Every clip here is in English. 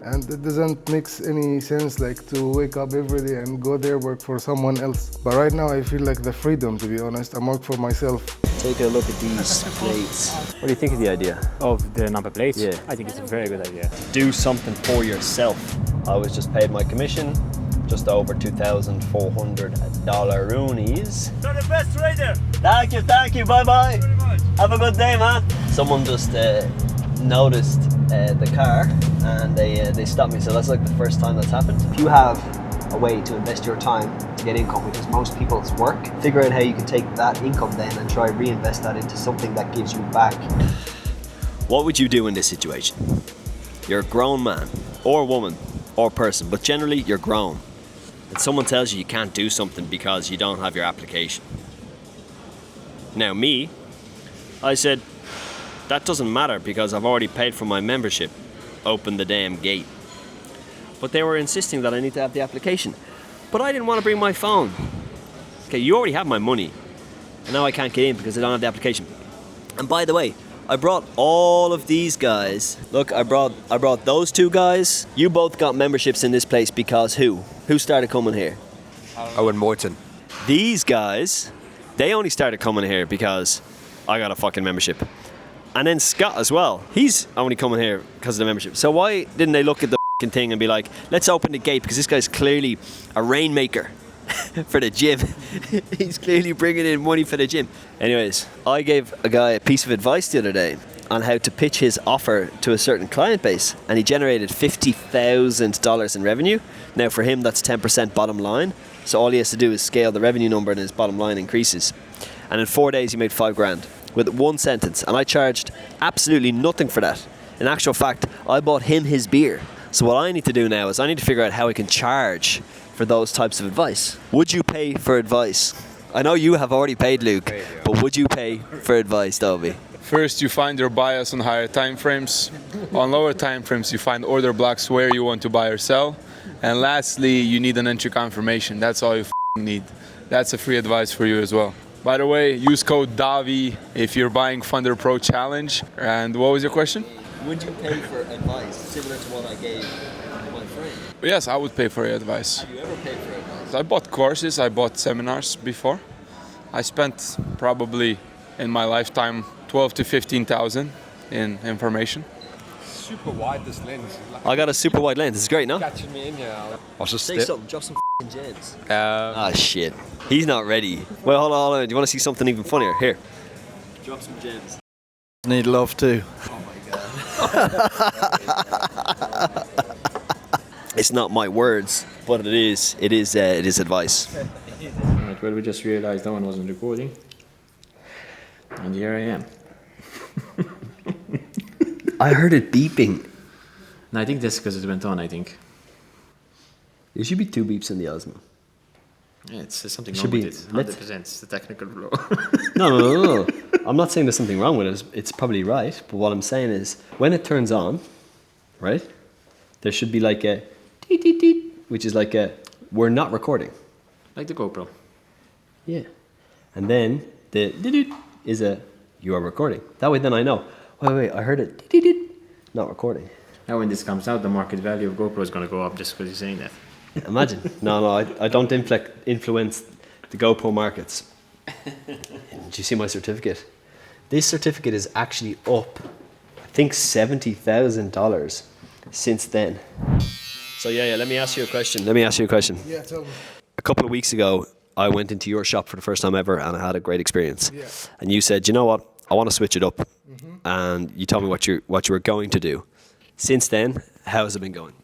And it doesn't make any sense like to wake up every day and go there work for someone else. But right now I feel like the freedom, to be honest. I'm work for myself. Take a look at these plates. What do you think of the idea? Of the number plates? Yeah. I think it's a very good idea. Do something for yourself. I was just paid my commission, just over $2,400 roonies. You're the best trader! Thank you, bye-bye. Have a good day, man. Someone just noticed the car and they stopped me, so that's like the first time that's happened. If you have a way to invest your time to get income, because most people's work, figure out how you can take that income then and try reinvest that into something that gives you back. What would you do in this situation? You're a grown man or woman or person, but generally you're grown, and someone tells you you can't do something because you don't have your application. Now me, I said, that doesn't matter because I've already paid for my membership. Open the damn gate. But they were insisting that I need to have the application. But I didn't want to bring my phone. Okay, you already have my money. And now I can't get in because I don't have the application. And by the way, I brought all of these guys. Look, I brought those two guys. You both got memberships in this place because who? Who started coming here? Owen Morton. These guys, they only started coming here because I got a fucking membership. And then Scott as well. He's only coming here because of the membership. So why didn't they look at the thing and be like, let's open the gate, because this guy's clearly a rainmaker for the gym. He's clearly bringing in money for the gym. Anyways, I gave a guy a piece of advice the other day on how to pitch his offer to a certain client base, and he generated $50,000 in revenue. Now for him that's 10% bottom line, so all he has to do is scale the revenue number and his bottom line increases. And in 4 days he made $5,000 with one sentence, and I charged absolutely nothing for that. In actual fact, I bought him his beer. So what I need to do now is I need to figure out how I can charge for those types of advice. Would you pay for advice? I know you have already paid, Luke, but would you pay for advice, Toby? First, you find your bias on higher time frames. On lower time frames, you find order blocks where you want to buy or sell. And lastly, you need an entry confirmation. That's all you need. That's a free advice for you as well. By the way, use code DAVI if you're buying Funder Pro Challenge. And what was your question? Would you pay for advice similar to what I gave my friend? Yes, I would pay for your advice. Have you ever paid for advice? I bought courses, I bought seminars before. I spent probably in my lifetime 12 to 15,000 in information. Super wide, this lens. I got a super wide lens. It's great, no? Catching me in here. I was Say something. Drop some gems. Ah, Shit. He's not ready. Well, hold on. Do you want to see something even funnier? Here. Drop some gems. Need love too. Oh my god. It's not my words, but it is advice. Right, well, we just realized no one wasn't recording. And here I am. I heard it beeping. No, I think that's because it went on, I think. There should be 2 beeps in the Osmo. Yeah, it's something Should wrong be- with it. let's- 100% it's the technical flaw. No. I'm not saying there's something wrong with it. It's probably right. But what I'm saying is, when it turns on, right, there should be like a deet, deet, deet, which is like a, we're not recording. Like the GoPro. Yeah. And then the deet, deet is a, you are recording. That way then I know, wait, I heard it, deet, deet, not recording. Now when this comes out, the market value of GoPro is going to go up just because you're saying that. Imagine. No, I don't influence the GoPro markets. Do you see my certificate? This certificate is actually up, I think, $70,000 since then. So yeah, let me ask you a question. Yeah, tell me. A couple of weeks ago, I went into your shop for the first time ever and I had a great experience. Yeah. And you said, you know what, I want to switch it up. Mm-hmm. And you told me what you were going to do. Since then, how has it been going?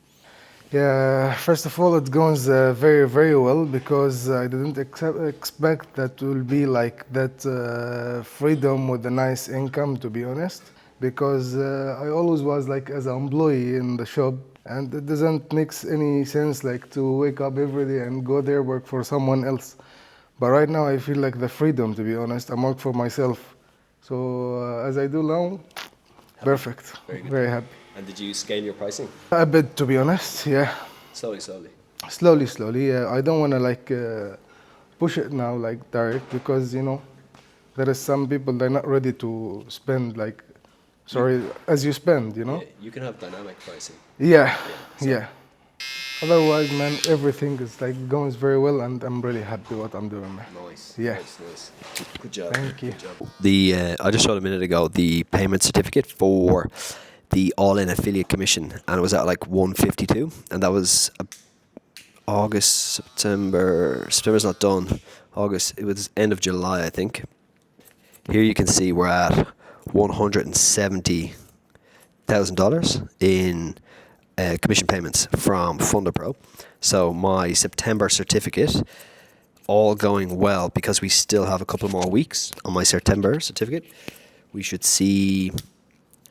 Yeah, first of all, it goes very, very well because I didn't expect that it will be like that freedom with a nice income, to be honest. Because I always was like as an employee in the shop, and it doesn't make any sense like to wake up every day and go there work for someone else. But right now I feel like the freedom, to be honest. I'm work for myself. So as I do now, perfect. Very happy. And did you scale your pricing? A bit, to be honest, yeah. Slowly. Slowly. Yeah. I don't want to like push it now like direct because, you know, there is some people, they're not ready to spend like Sorry, as you spend, you know? You can have dynamic pricing. Yeah, so- yeah. Otherwise, man, everything is like going very well, and I'm really happy what I'm doing, man. Nice. Yeah. Nice. Good job. Thank you. Good job. I just showed a minute ago the payment certificate for the all-in affiliate commission, and it was at like 152, and that was August, September. September's not done. August. It was end of July, I think. Here you can see we're at $170,000 in commission payments from FunderPro. So my September certificate, all going well because we still have a couple more weeks on my September certificate. We should see.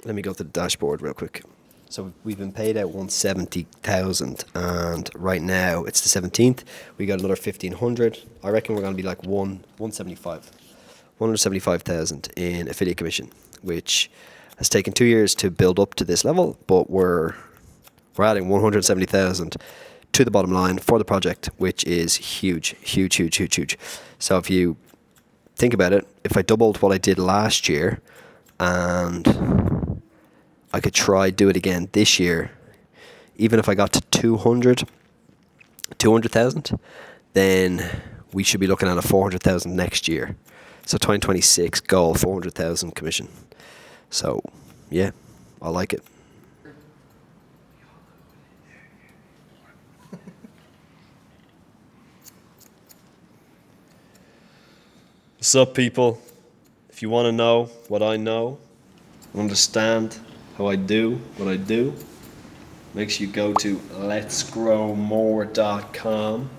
Let me go to the dashboard real quick. So we've been paid out 170,000, and right now it's the 17th. We got another 1,500. I reckon we're going to be like 175,000 in affiliate commission, which has taken 2 years to build up to this level, but we're adding 170,000 to the bottom line for the project, which is huge. So if you think about it, if I doubled what I did last year, and I could try do it again this year, even if I got to 200,000, then we should be looking at a 400,000 next year. So 2026 goal, 400,000 commission. So yeah, I like it. What's up, people? If you want to know what I know, understand how I do what I do, make sure you go to letsgrowmore.com.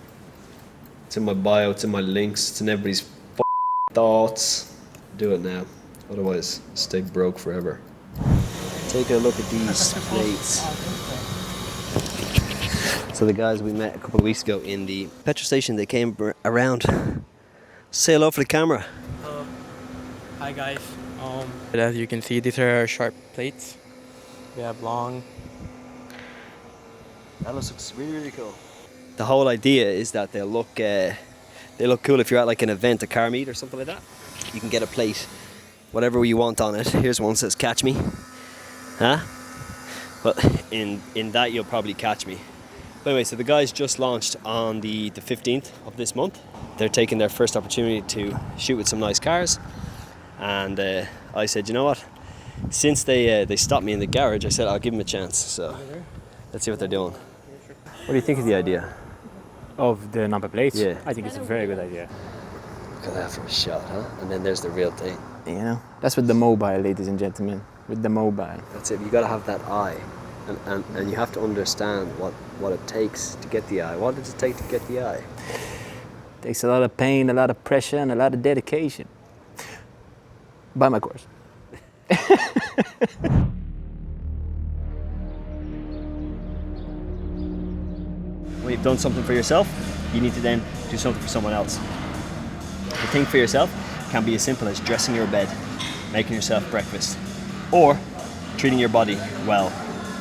It's in my bio, it's in my links, it's in everybody's thoughts. Do it now, otherwise stay broke forever. Take a look at these plates. So the guys we met a couple of weeks ago in the petrol station, they came around. Say hello for the camera. Hi guys. As you can see, these are sharp plates. We have long. That looks really cool. The whole idea is that they look cool if you're at like an event, a car meet or something like that. You can get a plate, whatever you want on it. Here's one that says "Catch me," huh? But in that you'll probably catch me. But anyway, so the guys just launched on the 15th of this month. They're taking their first opportunity to shoot with some nice cars, and I said, you know what? Since they stopped me in the garage, I said I'll give them a chance. So let's see what they're doing. What do you think of the idea? Of the number plates? Yeah. I think it's a very good idea. Look at that for a shot, huh? And then there's the real thing. You know, that's with the mobile, ladies and gentlemen. With the mobile. That's it. You got to have that eye, and you have to understand what it takes to get the eye. What does it take to get the eye? Takes a lot of pain, a lot of pressure, and a lot of dedication. Buy my course. When you've done something for yourself, you need to then do something for someone else. The thing for yourself can be as simple as dressing your bed, making yourself breakfast, or treating your body well.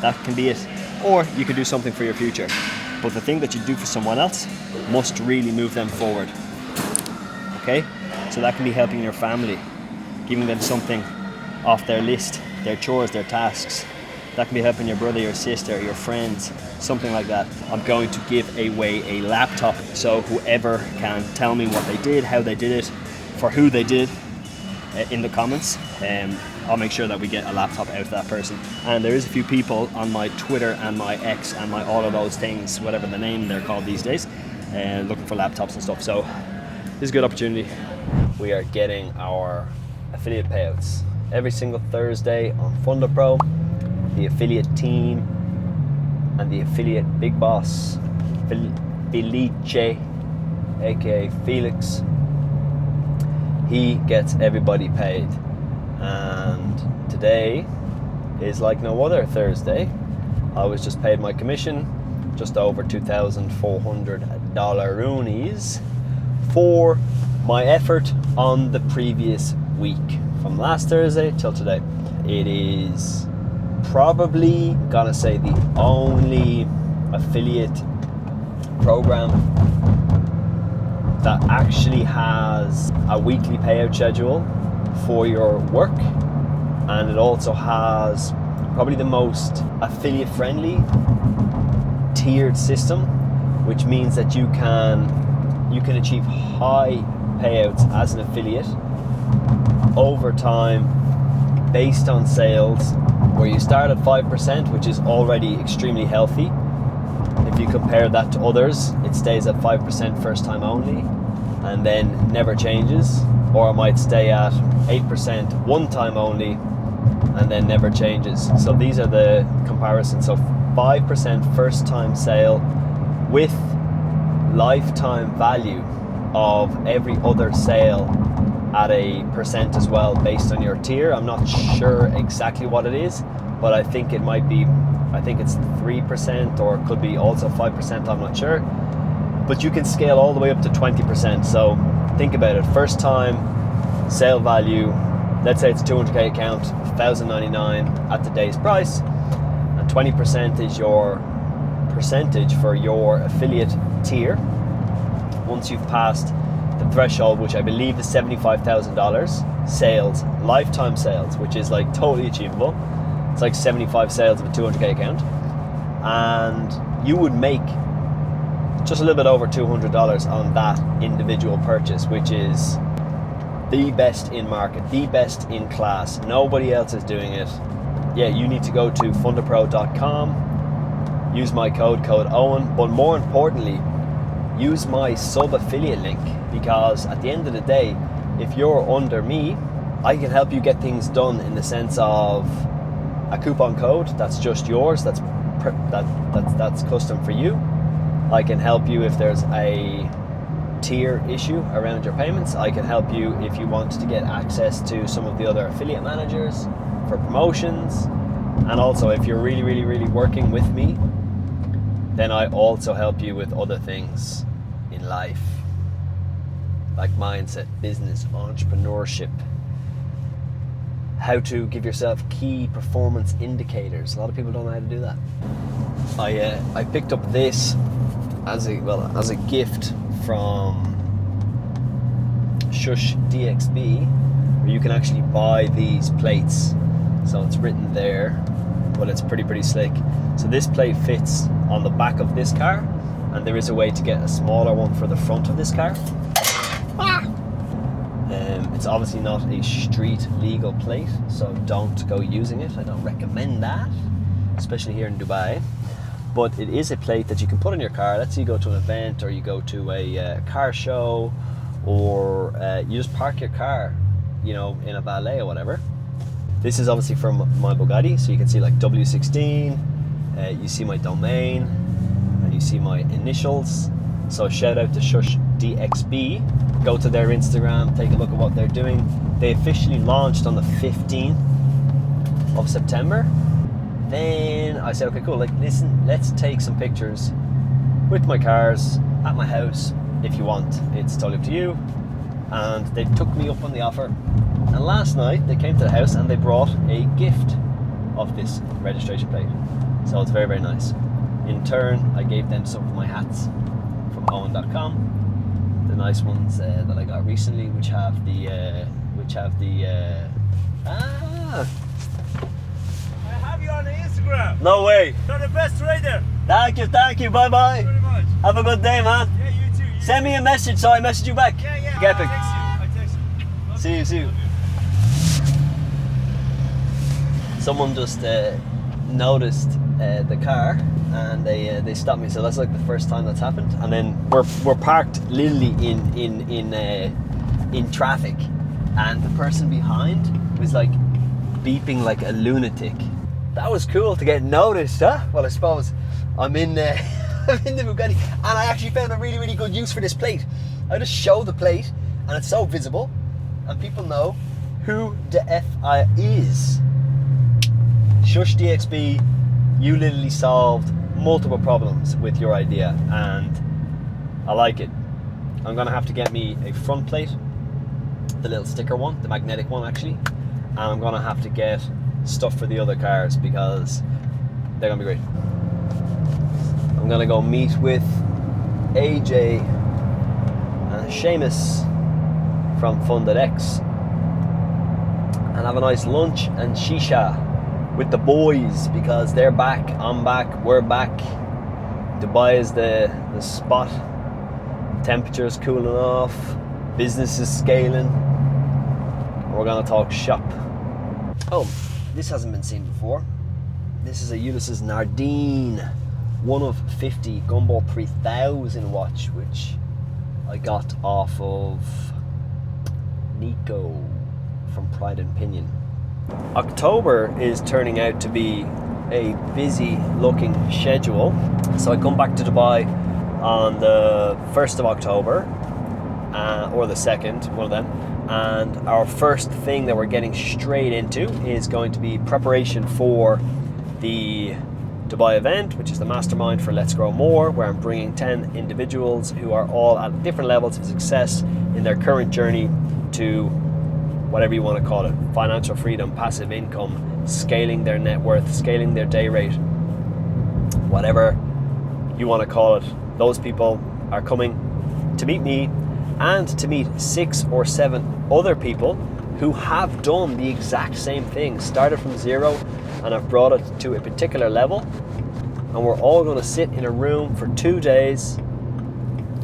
That can be it. Or you can do something for your future. But the thing that you do for someone else must really move them forward. Okay? So that can be helping your family, giving them something off their list, their chores, their tasks. That can be helping your brother, your sister, your friends, something like that. I'm going to give away a laptop, so whoever can tell me what they did, how they did it, for who they did in the comments, I'll make sure that we get a laptop out to that person. And there is a few people on my Twitter and my X and my all of those things, whatever the name they're called these days, looking for laptops and stuff. So this is a good opportunity. We are getting our affiliate payouts every single Thursday on FunderPro. The affiliate team and the affiliate big boss, Felice, aka Felix, he gets everybody paid. And today is like no other Thursday. I was just paid my commission, just over $2,400 for my effort on the previous week, from last Thursday till today. It is probably gonna say the only affiliate program that actually has a weekly payout schedule for your work and it also has probably the most affiliate friendly tiered system, which means that you can achieve high payouts as an affiliate over time based on sales, where you start at 5%, which is already extremely healthy. If you compare that to others, it stays at 5% first time only and then never changes, or it might stay at 8% one time only and then never changes. So these are the comparisons. So 5% first time sale with lifetime value of every other sale at a percent as well based on your tier. I'm not sure exactly what it is, but I think it might be, I think it's 3% or it could be also 5%, I'm not sure. But you can scale all the way up to 20%. So think about it, first time sale value, let's say it's a 200k account, $1,099 at today's price, and 20% is your percentage for your affiliate tier. Once you've passed the threshold, which I believe is $75,000 sales, lifetime sales, which is like totally achievable. It's like 75 sales of a 200k account, and you would make just a little bit over $200 on that individual purchase, which is the best in market, the best in class. Nobody else is doing it. Yeah, you need to go to fundapro.com, use my code Owen, but more importantly, use my sub affiliate link, because at the end of the day, if you're under me, I can help you get things done in the sense of a coupon code that's just yours, that's custom for you. I can help you if there's a tier issue around your payments. I can help you if you want to get access to some of the other affiliate managers for promotions. And also if you're really working with me, then I also help you with other things in life, like mindset, business, entrepreneurship, how to give yourself key performance indicators. A lot of people don't know how to do that. I picked up this as a gift from Shush DXB, where you can actually buy these plates. So it's written there, but it's pretty slick. So this plate fits on the back of this car, and there is a way to get a smaller one for the front of this car. It's obviously not a street legal plate, so don't go using it. I don't recommend that, especially here in Dubai. But it is a plate that you can put on your car. Let's say you go to an event, or you go to a car show, or you just park your car, you know, in a valet or whatever. This is obviously from my Bugatti, so you can see like W16, you see my domain, and you see my initials. So shout out to Shush DXB. Go to their Instagram, take a look at what they're doing. They officially launched on the 15th of September. Then I said, okay, cool, like, listen, let's take some pictures with my cars at my house if you want. It's totally up to you. And they took me up on the offer. And last night they came to the house and they brought a gift of this registration plate. So it's very nice. In turn, I gave them some of my hats from Owen.com. The nice ones that I got recently, which have the I have you on Instagram. no way. You're the best trader. Thank you, Thank you bye. very much. Have a good day, man. Yeah, you too. Send me a message so I message you back. Yeah. Okay, I text you. See you. Someone just noticed the car, and they stopped me. So that's like the first time that's happened. And then we're parked literally in traffic, and the person behind was like beeping like a lunatic. That was cool to get noticed, huh? Well, I suppose I'm in the Bugatti, and I actually found a really good use for this plate. I just show the plate, and it's so visible, and people know who the F I is. Shush DXB, you literally solved multiple problems with your idea, and I like it. I'm gonna have to get me a front plate, the little sticker one, the magnetic one actually, and I'm gonna have to get stuff for the other cars because they're gonna be great. I'm gonna go meet with AJ and Seamus from Fintech, and have a nice lunch and shisha with the boys, because they're back, I'm back, we're back. Dubai is the spot. Temperature's cooling off, business is scaling. We're gonna talk shop. Oh, this hasn't been seen before. This is a Ulysses Nardine 1 of 50 Gumball 3000 watch, which I got off of Nico from Pride and Pinion. October is turning out to be a busy looking schedule. So I come back to Dubai on the 1st of October, or the 2nd, one of them. And our first thing that we're getting straight into is going to be preparation for the Dubai event, which is the mastermind for Let's Grow More, where I'm bringing 10 individuals who are all at different levels of success in their current journey to whatever you want to call it, financial freedom, passive income, scaling their net worth, scaling their day rate, whatever you want to call it. Those people are coming to meet me and to meet 6 or 7 other people who have done the exact same thing, started from zero and have brought it to a particular level. And we're all going to sit in a room for 2 days,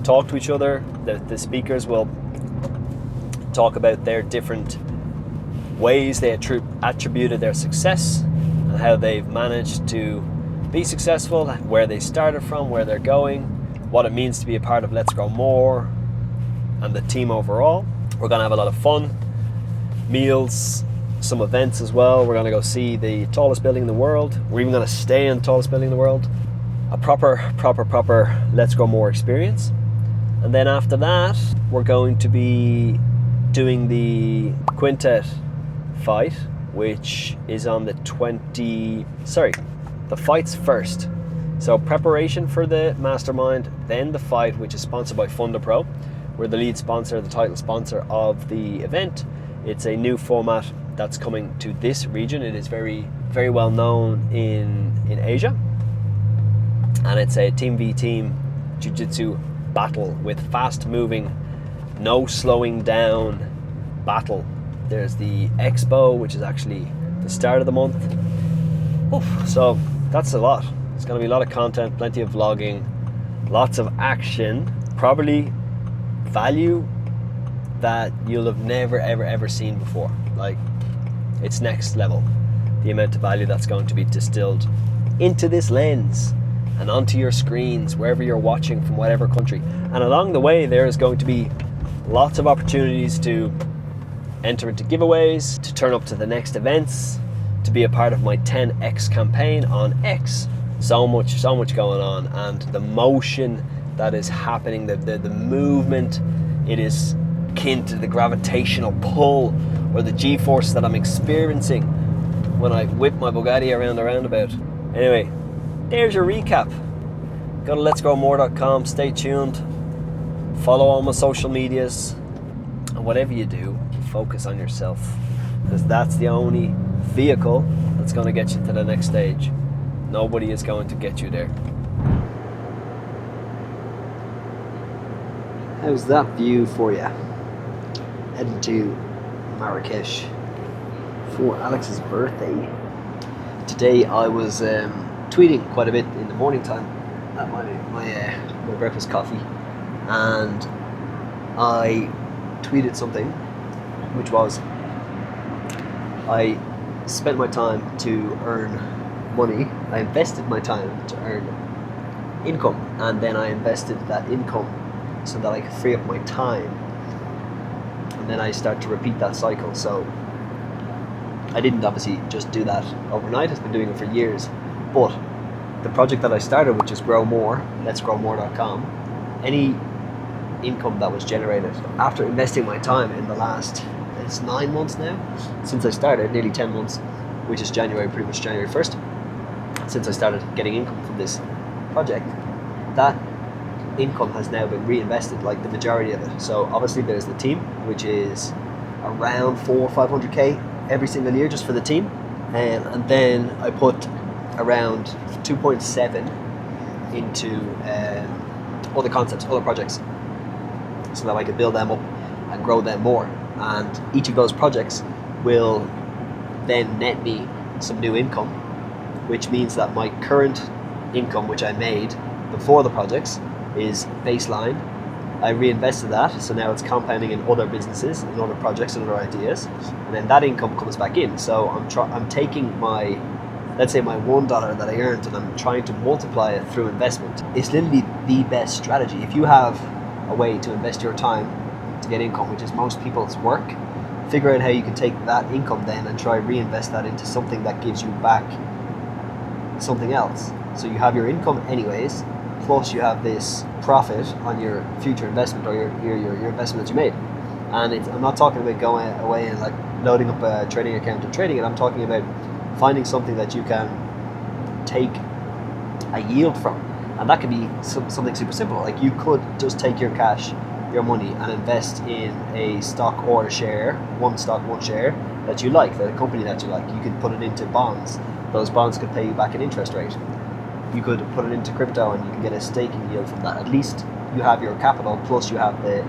talk to each other. The speakers will talk about their different ways they attributed their success and how they've managed to be successful, where they started from, where they're going, what it means to be a part of Let's Grow More and the team overall. We're going to have a lot of fun, meals, some events as well. We're going to go see the tallest building in the world. We're even going to stay in the tallest building in the world. A proper Let's Grow More experience. And then after that, we're going to be doing the quintet fight, which is on the the fight's first. So preparation for the mastermind, then the fight, which is sponsored by FundaPro. We're the lead sponsor, the title sponsor of the event. It's a new format that's coming to this region. It is very, very well known in Asia. And it's a team v team jiu-jitsu battle with fast moving, no slowing down battle. There's the expo, which is actually the start of the month. Oof, so that's a lot. It's going to be a lot of content, plenty of vlogging, lots of action, probably value that you'll have never ever seen before. Like, it's next level, the amount of value that's going to be distilled into this lens and onto your screens wherever you're watching from whatever country. And along the way there is going to be lots of opportunities to enter into giveaways, to turn up to the next events, to be a part of my 10X campaign on X. So much going on, and the motion that is happening, the movement, it is akin to the gravitational pull or the G-force that I'm experiencing when I whip my Bugatti around the roundabout. Anyway, there's your recap. Go to letsgrowmore.com, stay tuned, follow all my social medias, and whatever you do, focus on yourself, because that's the only vehicle that's going to get you to the next stage. Nobody is going to get you there. How's that view for you? Heading to Marrakesh for Alex's birthday. Today I was tweeting quite a bit in the morning time at my breakfast coffee, and I tweeted something which was, I spent my time to earn money. I invested my time to earn income, and then I invested that income so that I could free up my time, and then I start to repeat that cycle. So I didn't obviously just do that overnight. I've been doing it for years, but the project that I started, which is Grow More, letsgrowmore.com, any income that was generated after investing my time in the last, it's 9 months now since I started, nearly 10 months, which is January, pretty much January 1st, since I started getting income from this project. That income has now been reinvested, like the majority of it. So obviously there's the team, which is around 400 or 500k every single year just for the team, and then I put around 2.7 into other concepts, other projects, so that I could build them up and grow them more. And each of those projects will then net me some new income, which means that my current income, which I made before the projects, is baseline. I reinvested that, so now it's compounding in other businesses, in other projects, and other ideas, and then that income comes back in. So I'm taking my, let's say my $1 that I earned, and I'm trying to multiply it through investment. It's literally the best strategy. If you have a way to invest your time to get income, which is most people's work, figure out how you can take that income then and try reinvest that into something that gives you back something else. So you have your income anyways, plus you have this profit on your future investment, or your investment that you made. And I'm not talking about going away and like loading up a trading account and trading it. I'm talking about finding something that you can take a yield from, and that could be something super simple. Like you could just take your cash, your money, and invest in a stock or a share, one stock, one share that you like, that a company that you like. You could put it into bonds. Those bonds could pay you back an interest rate. You could put it into crypto and you can get a staking yield from that. At least you have your capital, plus you have the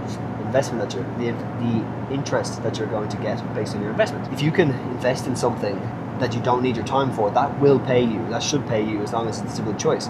investment that the interest that you're going to get based on your investment. If you can invest in something that you don't need your time for, that will pay you. That should pay you as long as it's a good choice.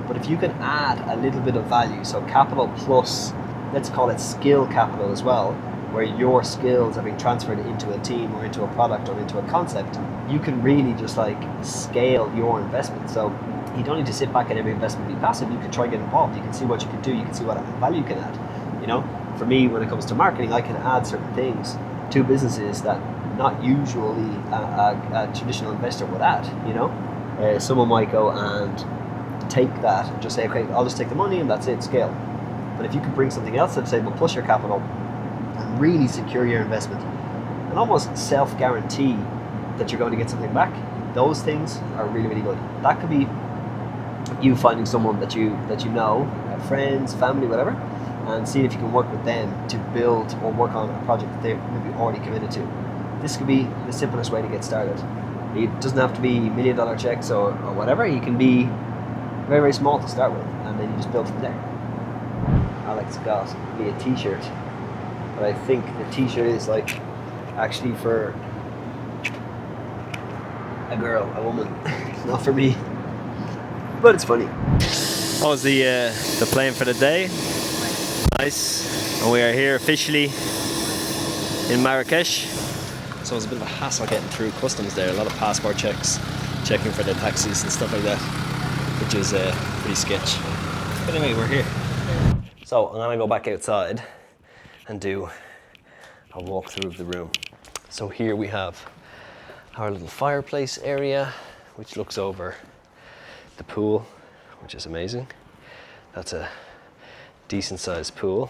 But if you can add a little bit of value, so capital plus, let's call it skill capital as well, where your skills are being transferred into a team or into a product or into a concept, you can really just like scale your investment. So you don't need to sit back and every investment be passive. You can try and get involved. You can see what you can do. You can see what value you can add. You know, for me, when it comes to marketing, I can add certain things to businesses that not usually a traditional investor would add. You know, someone might go and take that and just say, okay, I'll just take the money and that's it, scale. But if you can bring something else to the table plus your capital and really secure your investment and almost self-guarantee that you're going to get something back, those things are really, really good. That could be you finding someone that you know, friends, family, whatever, and see if you can work with them to build or work on a project that they're maybe already committed to. This could be the simplest way to get started. It doesn't have to be $1 million checks or whatever. You can be very, very small to start with, and then you just build from there. Alex got me a t-shirt, but I think the t-shirt is like actually for a girl, a woman, not for me. But it's funny. That was the plane for the day. Nice. And we are here officially in Marrakesh. So it was a bit of a hassle getting through customs there. A lot of passport checks, checking for the taxis and stuff like that, which is pretty sketch. But anyway, we're here. So I'm gonna go back outside and do a walkthrough of the room. So here we have our little fireplace area, which looks over the pool, which is amazing. That's a decent sized pool,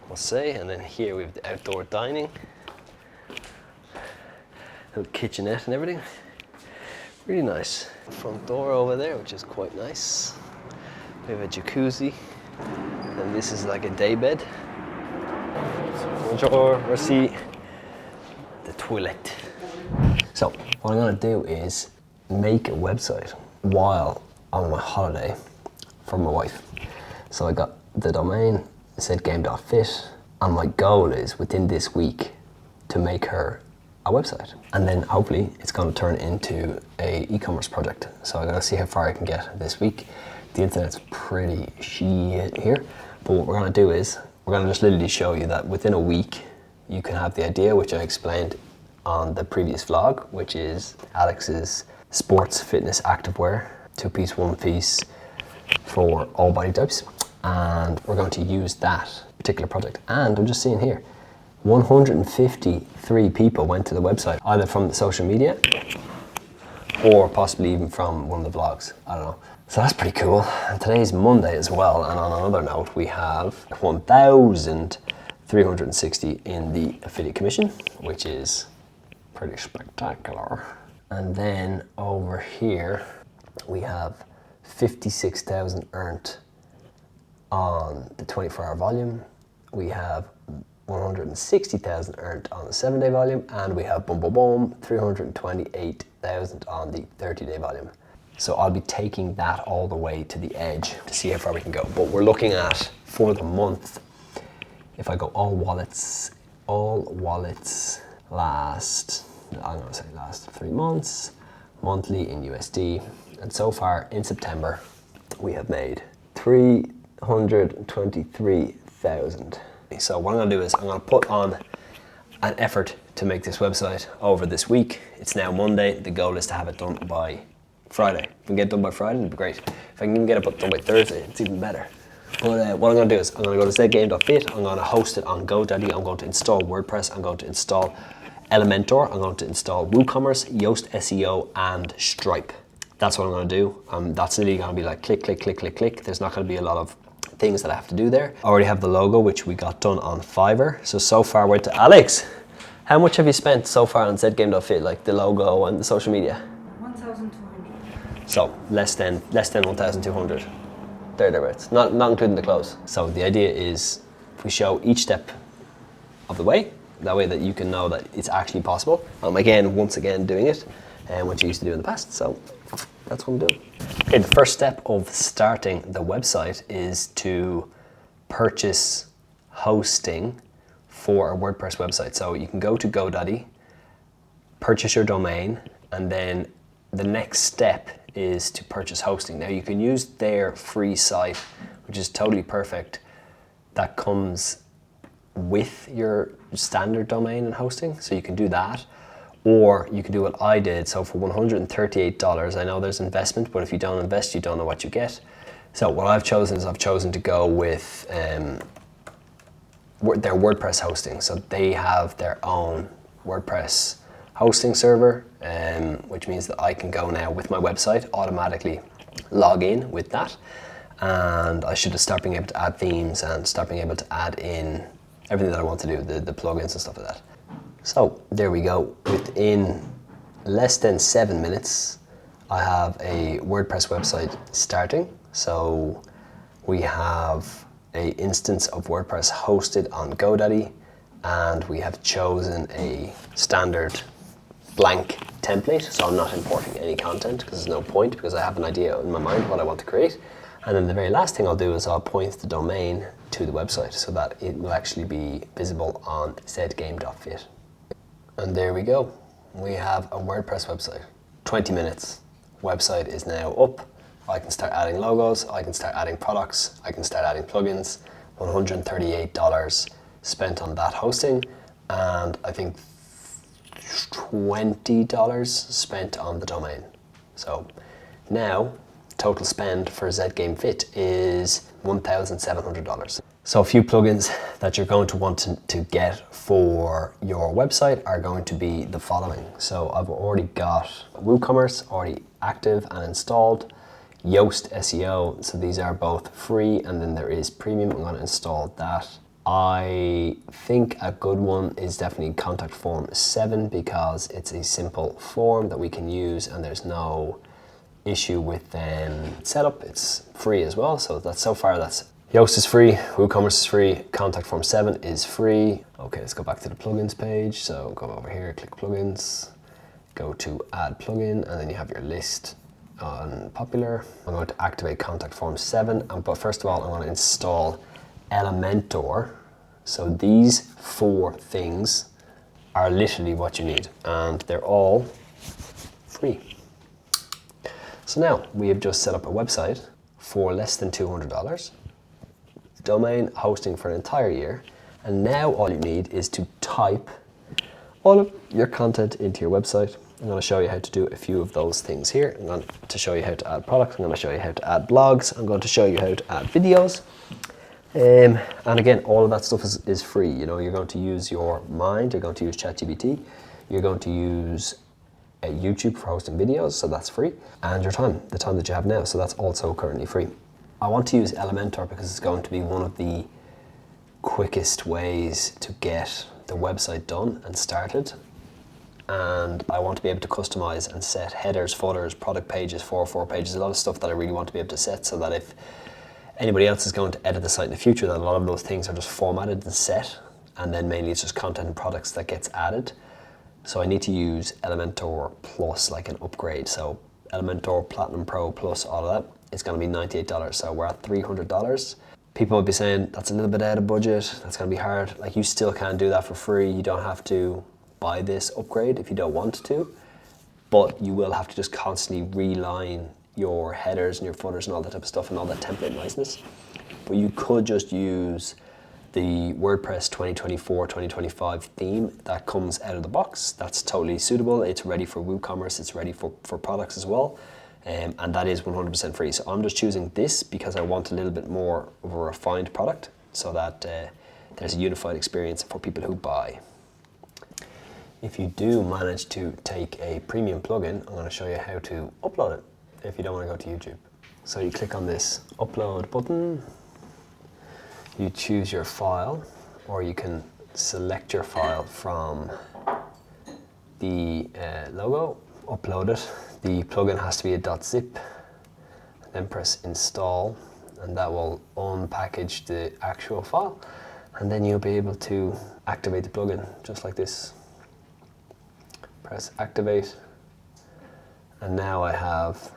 I must say. And then here we have the outdoor dining, little kitchenette and everything. Really nice. Front door over there, which is quite nice. We have a jacuzzi, and this is like a day bed. Bonjour, merci. The toilet. So what I'm gonna do is make a website while on my holiday for my wife. So I got the domain, it said game.fit, and my goal is within this week to make her a website. And then hopefully it's gonna turn into a e-commerce project. So I gotta see how far I can get this week. The internet's pretty shit here, but what we're gonna do is, we're gonna just literally show you that within a week, you can have the idea, which I explained on the previous vlog, which is Alex's sports fitness activewear, 2-piece, 1-piece for all body types. And we're going to use that particular project. And I'm just seeing here, 153 people went to the website, either from the social media or possibly even from one of the vlogs, I don't know. So that's pretty cool. And today's Monday as well. And on another note, we have 1,360 in the affiliate commission, which is pretty spectacular. And then over here, we have 56,000 earned on the 24-hour volume. We have 160,000 earned on the 7-day volume, and we have 328,000 on the 30-day volume. So I'll be taking that all the way to the edge to see how far we can go. But we're looking at, for the month, if I go all wallets last I'm going to say last 3 months, monthly in USD. And so far in September, we have made 323,000. So what I'm going to do is I'm going to put on an effort to make this website over this week. It's now Monday. The goal is to have it done by Friday. If we can get it done by Friday, it'd be great. If I can even get it done by Thursday, it's even better. But what I'm going to do is I'm going to go to zgame.fit. I'm going to host it on GoDaddy. I'm going to install WordPress. I'm going to install Elementor. I'm going to install WooCommerce, Yoast SEO, and Stripe. That's what I'm going to do. That's literally going to be like click, click, click, click, click. There's not going to be a lot of things that I have to do there. I already have the logo, which we got done on Fiverr. So far we're to Alex. How much have you spent so far on zgame.fit, like the logo and the social media? 1,200. So less than 1,200. Thereabouts, not including the clothes. So the idea is if we show each step of the way, that way that you can know that it's actually possible. I'm once again doing it, and what you used to do in the past. So that's what I'm doing. Okay, the first step of starting the website is to purchase hosting for a WordPress website. So you can go to GoDaddy, purchase your domain, and then the next step is to purchase hosting. Now you can use their free site, which is totally perfect. That comes with your standard domain and hosting, so you can do that. Or you can do what I did. So for $138, I know there's investment, but if you don't invest, you don't know what you get. So what I've chosen is I've chosen to go with their WordPress hosting. So they have their own WordPress hosting server, which means that I can go now with my website, automatically log in with that. And I should start being able to add themes and start being able to add in everything that I want to do, the plugins and stuff like that. So there we go. Within less than 7 minutes, I have a WordPress website starting. So we have an instance of WordPress hosted on GoDaddy, and we have chosen a standard blank template. So I'm not importing any content because there's no point, because I have an idea in my mind what I want to create. And then the very last thing I'll do is I'll point the domain to the website so that it will actually be visible on zgame.fit. And there we go. We have a WordPress website. 20 minutes. Website is now up. I can start adding logos. I can start adding products. I can start adding plugins. $138 spent on that hosting. And I think $20 spent on the domain. So now total spend for zgame.fit is $1,700. So a few plugins that you're going to want to get for your website are going to be the following. So I've already got WooCommerce already active and installed, Yoast SEO, so these are both free, and then there is premium. I'm going to install that. I think a good one is definitely Contact Form 7, because it's a simple form that we can use and there's no issue with setup. It's free as well, so that's Yoast is free, WooCommerce is free, Contact Form 7 is free. Okay, let's go back to the plugins page. So go over here, click plugins, go to add plugin, and then you have your list on popular. I'm going to activate Contact Form 7, but first of all, I'm going to install Elementor. So these 4 things are literally what you need, and they're all free. So now we have just set up a website for less than $200, domain hosting for an entire year, and now all you need is to type all of your content into your website. I'm going to show you how to do a few of those things here. I'm going to show you how to add products. I'm going to show you how to add blogs. I'm going to show you how to add videos. And again, all of that stuff is free. You know, you're going to use your mind. You're going to use ChatGPT. You're going to use YouTube for hosting videos, so that's free. And your time, the time that you have now, so that's also currently free. I want to use Elementor because it's going to be one of the quickest ways to get the website done and started. And I want to be able to customize and set headers, footers, product pages, 404 pages, a lot of stuff that I really want to be able to set, so that if anybody else is going to edit the site in the future, that a lot of those things are just formatted and set, and then mainly it's just content and products that gets added. So I need to use Elementor Plus, like an upgrade. So Elementor Platinum Pro Plus, all of that, it's going to be $98. So we're at $300. People might be saying, that's a little bit out of budget, that's going to be hard. Like, you still can do that for free. You don't have to buy this upgrade if you don't want to, but you will have to just constantly reline your headers and your footers and all that type of stuff and all that template niceness. But you could just use the WordPress 2024-2025 theme that comes out of the box. That's totally suitable. It's ready for WooCommerce. It's ready for products as well. And that is 100% free. So I'm just choosing this because I want a little bit more of a refined product so that there's a unified experience for people who buy. If you do manage to take a premium plugin, I'm going to show you how to upload it if you don't want to go to YouTube. So you click on this upload button. You choose your file, or you can select your file from the logo, upload it. The plugin has to be a .zip, then press install, and that will unpackage the actual file, and then you'll be able to activate the plugin just like this. Press activate, and now I have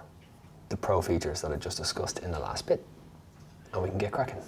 the pro features that I just discussed in the last bit, and we can get cracking.